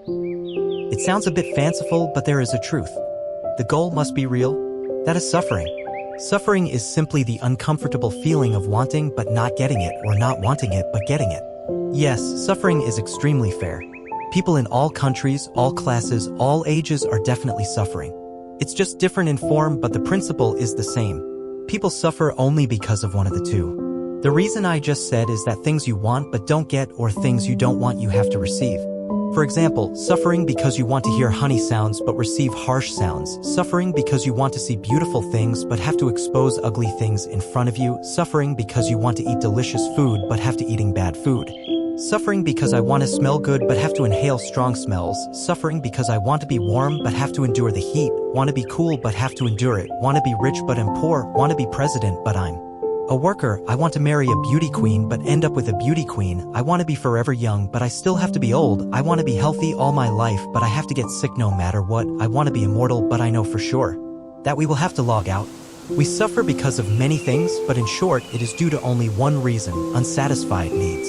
It sounds a bit fanciful, but there is a truth. The goal must be real. That is suffering. Suffering is simply the uncomfortable feeling of wanting but not getting it, or not wanting it but getting it. Yes, suffering is extremely fair. People in all countries, all classes, all ages are definitely suffering. It's just different in form, but the principle is the same. People suffer only because of one of the two. The reason I just said is that things you want but don't get, or things you don't want you have to receive. For example, suffering because you want to hear honey sounds but receive harsh sounds. Suffering because you want to see beautiful things but have to expose ugly things in front of you. Suffering because you want to eat delicious food but have to eating bad food. Suffering because I want to smell good but have to inhale strong smells. Suffering because I want to be warm but have to endure the heat. Want to be cool but have to endure it. Want to be rich but am poor. Want to be president but I'm a worker. I want to marry a beauty queen but end up with a beauty queen. I want to be forever young but I still have to be old. I want to be healthy all my life but I have to get sick no matter what. I want to be immortal but I know for sure that we will have to log out. We suffer because of many things, but in short, it is due to only one reason: unsatisfied needs.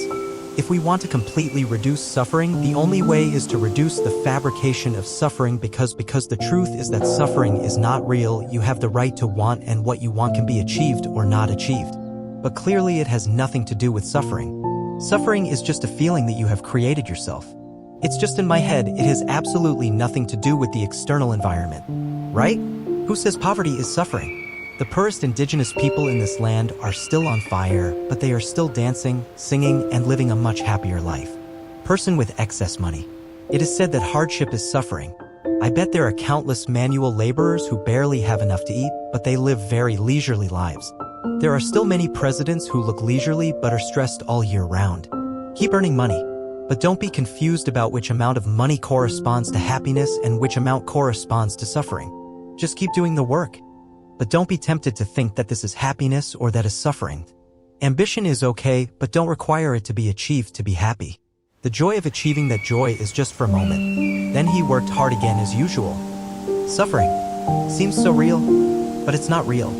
If we want to completely reduce suffering, the only way is to reduce the fabrication of suffering, because the truth is that suffering is not real. You have the right to want, and what you want can be achieved or not achieved. But clearly it has nothing to do with suffering. Suffering is just a feeling that you have created yourself. It's just in my head. It has absolutely nothing to do with the external environment. Right? Who says poverty is suffering? The poorest indigenous people in this land are still on fire, but they are still dancing, singing, and living a much happier life. Person with excess money. It is said that hardship is suffering. I bet there are countless manual laborers who barely have enough to eat, but they live very leisurely lives. There are still many presidents who look leisurely but are stressed all year round. Keep earning money, but don't be confused about which amount of money corresponds to happiness and which amount corresponds to suffering. Just keep doing the work. But don't be tempted to think that this is happiness or that is suffering. Ambition is okay, but don't require it to be achieved to be happy. The joy of achieving that joy is just for a moment. Then he worked hard again as usual. Suffering seems so real, but it's not real.